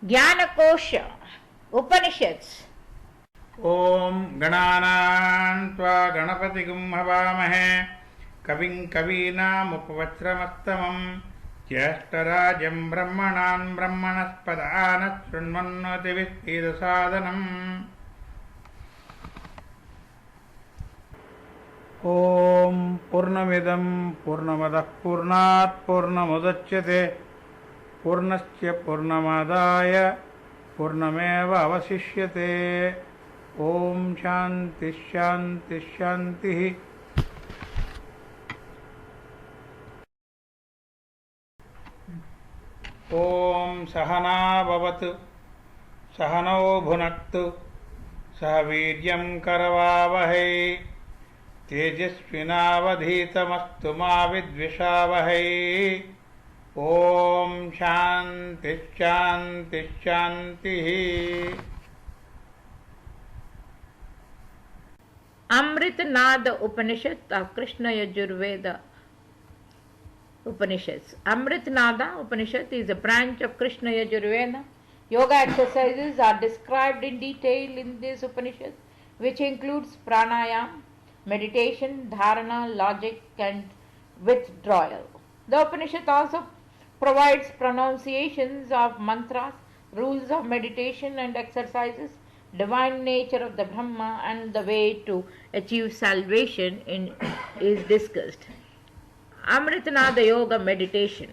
Jnanakosha Upanishads. ॐ गणानां त्वा गणपतिगुं हवामहे कविं कवीनामुपवज्रमस्तमं ज्येष्ठराजं ब्रह्मणान् ब्रह्मणस्पदान् शृण्वन्नोतिभिः ॐ पूर्णमिदं पूर्णमदः पूर्णात् पूर्णमुदच्यते पूर्णस्य पूर्णमादाय पूर्णमेव अवशिष्यते ॐ शान्ति शान्ति शान्तिः। ॐ सहना भवतु सहनौ भुनक्तु सह वीर्यं करवावहै तेजस्विनावधीतमस्तु मा विद्विषावहै। ॐ शान्ति शान्ति शान्तिः। Amrita Nada Upanishad of Krishna Yajurveda Upanishads. Amrita Nada Upanishad is a branch of Krishna Yajurveda. Yoga exercises are described in detail in this Upanishad, which includes pranayama, meditation, dharana, logic, and withdrawal. The Upanishad also provides pronunciations of mantras, rules of meditation and exercises, divine nature of the Brahma, and the way to achieve salvation is discussed. Amritanada Yoga Meditation.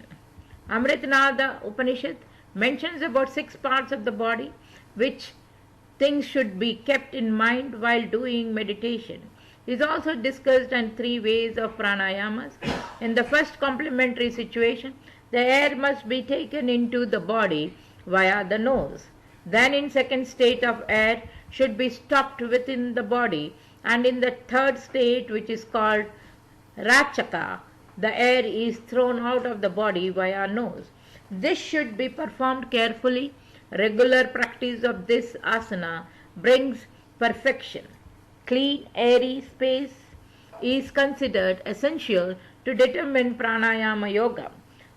Amritanada Upanishad mentions about 6 parts of the body, which things should be kept in mind while doing meditation. It is also discussed on 3 ways of pranayamas. In the first complementary situation, the air must be taken into the body via the nose. Then in second state of air should be stopped within the body, and in the third state, which is called Rachaka, the air is thrown out of the body via nose. This should be performed carefully. Regular practice of this asana brings perfection. Clean, airy space is considered essential to determine pranayama yoga.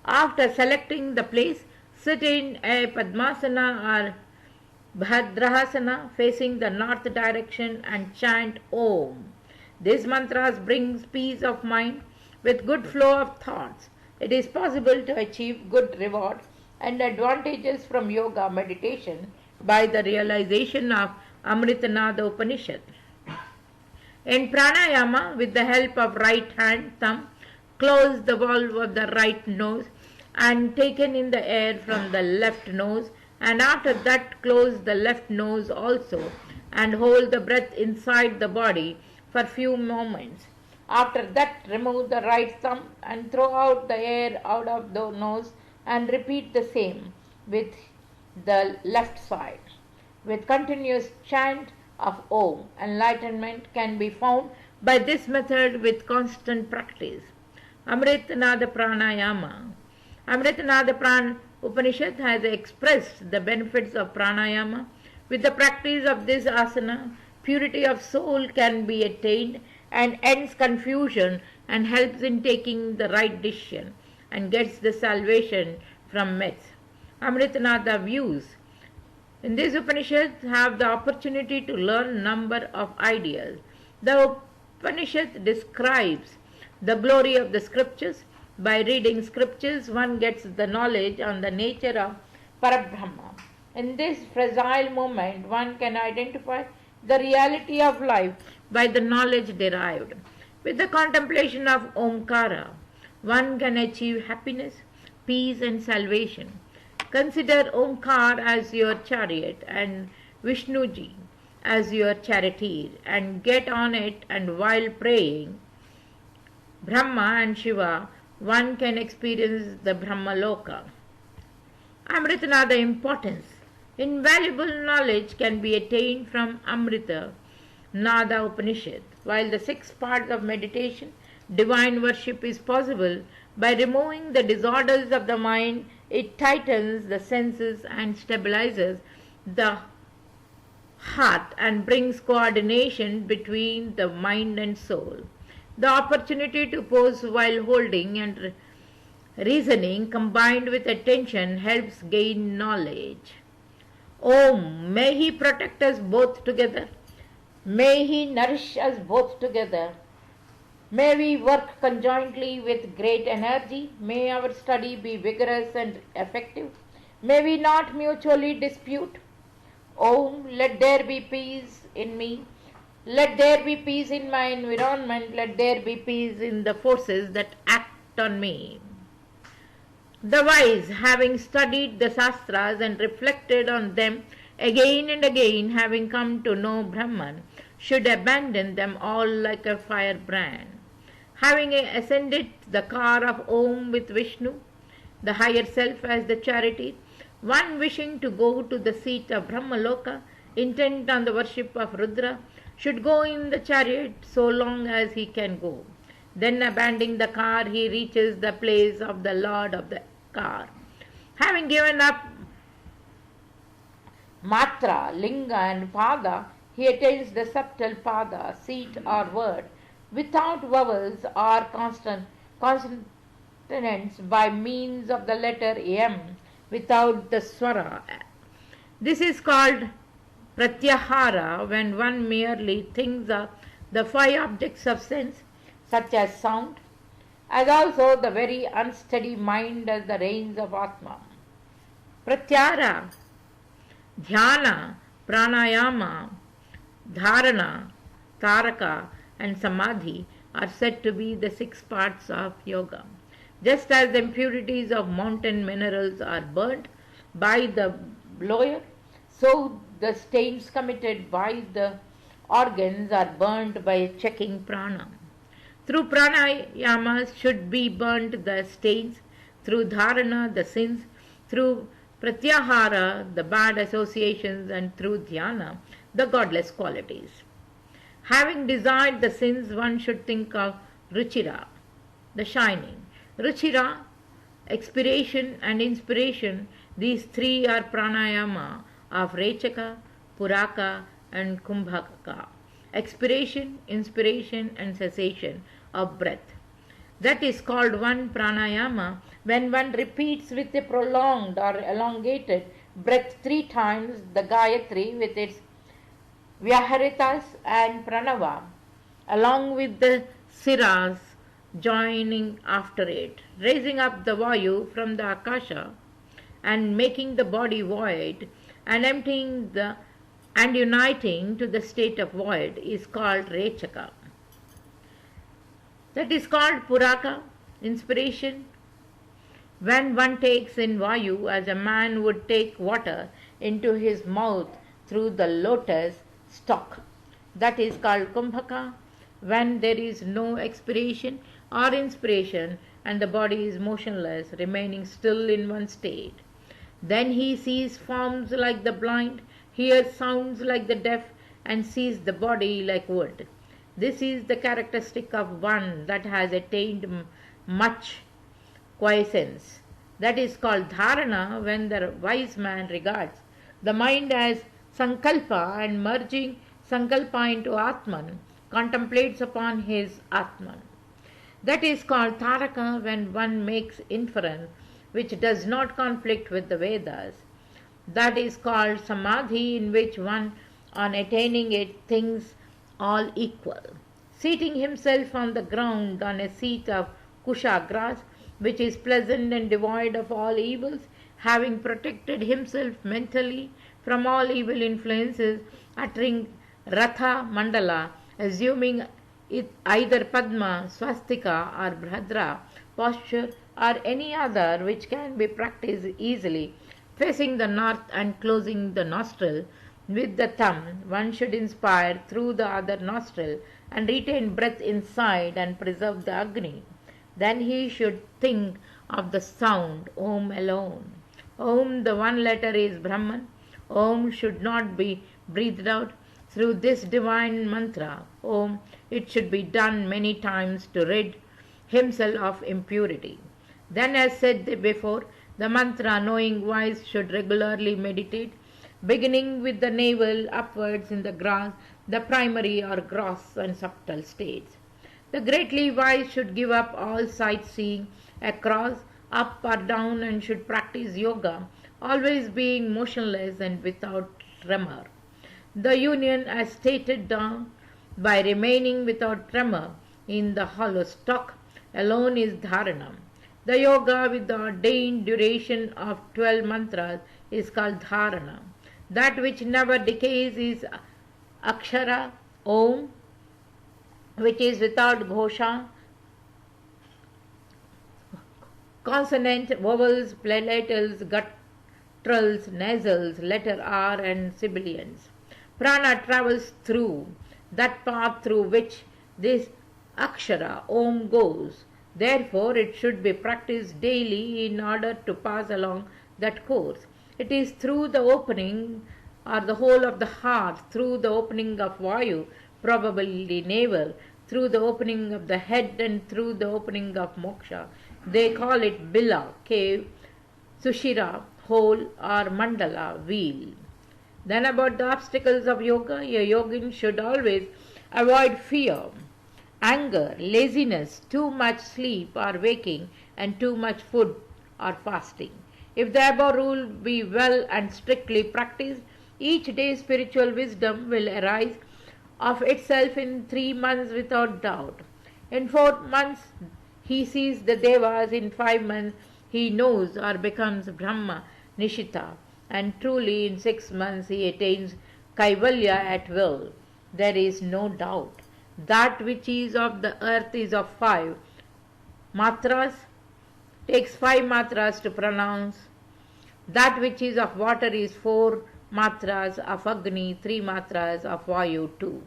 After selecting the place, sit in a Padmasana or Bhadrasana facing the north direction and chant Om. These mantras brings peace of mind with good flow of thoughts. It is possible to achieve good reward and advantages from yoga meditation by the realization of Amritanada Upanishad. In pranayama, with the help of right hand thumb, close the valve of the right nose and taken in the air from the left nose, and after that close the left nose also and hold the breath inside the body for few moments. After that remove the right thumb and throw out the air out of the nose and repeat the same with the left side. With continuous chant of Om, enlightenment can be found by this method with constant practice. Amritanada Pranayama. Amritanada Upanishad has expressed the benefits of pranayama. With the practice of this asana, purity of soul can be attained and ends confusion and helps in taking the right decision and gets the salvation from myths. Amritanada views. In this Upanishad have the opportunity to learn number of ideas. The Upanishad describes the glory of the scriptures. By reading scriptures, one gets the knowledge on the nature of Parabrahma. In this fragile moment, one can identify the reality of life by the knowledge derived. With the contemplation of Omkara, one can achieve happiness, peace and salvation. Consider Omkar as your chariot and Vishnuji as your charioteer, and get on it, and while praying Brahma and Shiva, one can experience the Brahmaloka. Amritanada importance. Invaluable knowledge can be attained from Amrita Nada Upanishad. While the 6 parts of meditation, divine worship is possible by removing the disorders of the mind. It tightens the senses and stabilizes the heart and brings coordination between the mind and soul. The opportunity to pause while holding and reasoning combined with attention helps gain knowledge. Om, may he protect us both together. May he nourish us both together. May we work conjointly with great energy. May our study be vigorous and effective. May we not mutually dispute. Om, let there be peace in me. Let there be peace in my environment. Let there be peace in the forces that act on me. The wise, having studied the Shastras and reflected on them again and again, having come to know Brahman, should abandon them all like a firebrand. Having ascended the car of Om with Vishnu, the higher self as the charity, one wishing to go to the seat of Brahmaloka, intent on the worship of Rudra, should go in the chariot so long as he can go. Then abandoning the car, he reaches the place of the Lord of the car. Having given up Matra, Linga and Pada, he attains the subtle Pada, seat or word, without vowels or consonants by means of the letter M, without the swara. This is called pratyahara when one merely thinks of the five objects of sense, such as sound, as also the very unsteady mind as the reins of Atma. Pratyahara, dhyana, pranayama, dharana, taraka, and samadhi are said to be the 6 parts of yoga. Just as the impurities of mountain minerals are burnt by the blower, so the stains committed by the organs are burnt by checking prana. Through pranayamas should be burnt the stains, through dharana the sins, through pratyahara the bad associations, and through dhyana the godless qualities. Having desired the sins, one should think of ruchira, the shining. Ruchira, expiration and inspiration, these 3 are pranayama of Rechaka, Puraka and Kumbhaka. Expiration, inspiration and cessation of breath. That is called one pranayama when one repeats with a prolonged or elongated breath 3 times the Gayatri with its Vyaharitas and Pranava, along with the Siras joining after it, raising up the Vayu from the Akasha and making the body void and emptying and uniting to the state of void is called Rechaka. That is called Puraka, inspiration, when one takes in Vayu as a man would take water into his mouth through the lotus stalk. That is called Kumbhaka, when there is no expiration or inspiration and the body is motionless, remaining still in one state. Then he sees forms like the blind, hears sounds like the deaf, and sees the body like wood. This is the characteristic of one that has attained much quiescence. That is called dharana, when the wise man regards the mind as sankalpa and merging sankalpa into Atman, contemplates upon his Atman. That is called taraka, when one makes inference which does not conflict with the Vedas. That is called samadhi, in which one, on attaining it, thinks all equal. Seating himself on the ground on a seat of kusha grass, which is pleasant and devoid of all evils, having protected himself mentally from all evil influences, uttering Ratha Mandala, assuming it either Padma, Swastika or Bhadra posture or any other which can be practiced easily, facing the north and closing the nostril with the thumb, one should inspire through the other nostril and retain breath inside and preserve the Agni. Then he should think of the sound Om alone. Om, the one letter, is Brahman. Om should not be breathed out. Through this divine mantra, Om, it should be done many times to rid himself of impurity. Then, as said before, the mantra knowing wise should regularly meditate, beginning with the navel upwards in the grass, the primary or gross and subtle states. The greatly wise should give up all sightseeing across, up or down, and should practice yoga always being motionless and without tremor. The union, as stated down, by remaining without tremor in the hollow stalk alone is dharana. The yoga with the ordained duration of 12 mantras is called dharana. That which never decays is akshara, om, which is without ghosha, consonant, vowels, palatals, gutturals, nasals, letter R and sibilants. Prana travels through that path through which this akshara, om, goes. Therefore, it should be practiced daily in order to pass along that course. It is through the opening or the whole of the heart, through the opening of Vayu, probably navel, through the opening of the head and through the opening of moksha. They call it bila, cave, sushira, hole or mandala, wheel. Then about the obstacles of yoga, a yogin should always avoid fear, anger, laziness, too much sleep or waking, and too much food or fasting. If the above rule be well and strictly practiced, each day spiritual wisdom will arise of itself in 3 months without doubt. In 4 months he sees the devas, in 5 months he knows or becomes Brahma Nishita, and truly in 6 months he attains Kaivalya at will. There is no doubt. That which is of the earth is of 5 matras, takes 5 matras to pronounce. That which is of water is 4 matras, of Agni 3 matras, of Vayu 2,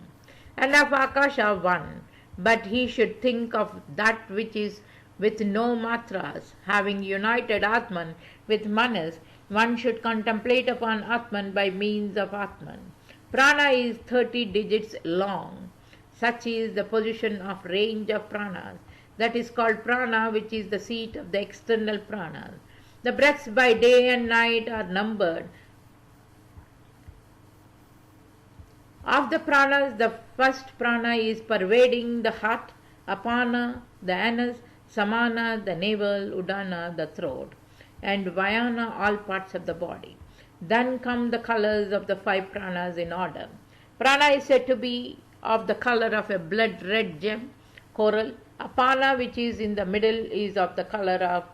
and of Akasha 1. But he should think of that which is with no matras. Having united Atman with Manas, one should contemplate upon Atman by means of Atman. Prana is 30 digits long. Such is the position of range of pranas. That is called prana, which is the seat of the external pranas. The breaths by day and night are numbered. Of the pranas, the first prana is pervading the heart, apana, the anus, samana, the navel, udana, the throat, and vayana, all parts of the body. Then come the colors of the 5 pranas in order. Prana is said to be of the color of a blood red gem, coral. Apana, which is in the middle, is of the color of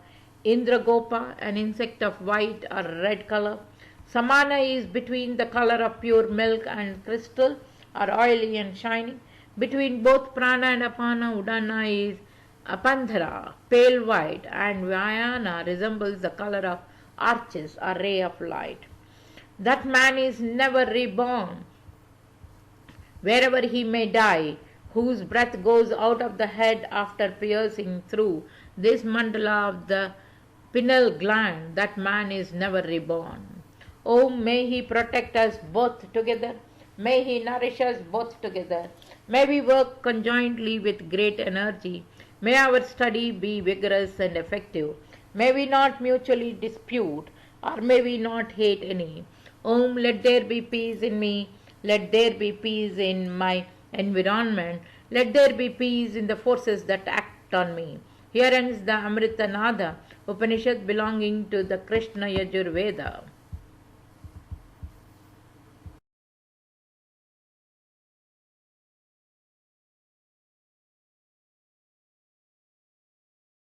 Indragopa, an insect of white or red color. Samana is between the color of pure milk and crystal, or oily and shining. Between both prana and apana, udana is apandhara, pale white, and vayana resembles the color of arches or ray of light. That man is never reborn, wherever he may die, whose breath goes out of the head after piercing through this mandala of the pineal gland. That man is never reborn. Oh, may he protect us both together. May he nourish us both together. May we work conjointly with great energy. May our study be vigorous and effective. May we not mutually dispute, or may we not hate any. Om, let there be peace in me. Let there be peace in my environment. Let there be peace in the forces that act on me. Here ends the Amrita Nada Upanishad belonging to the Krishna Yajurveda.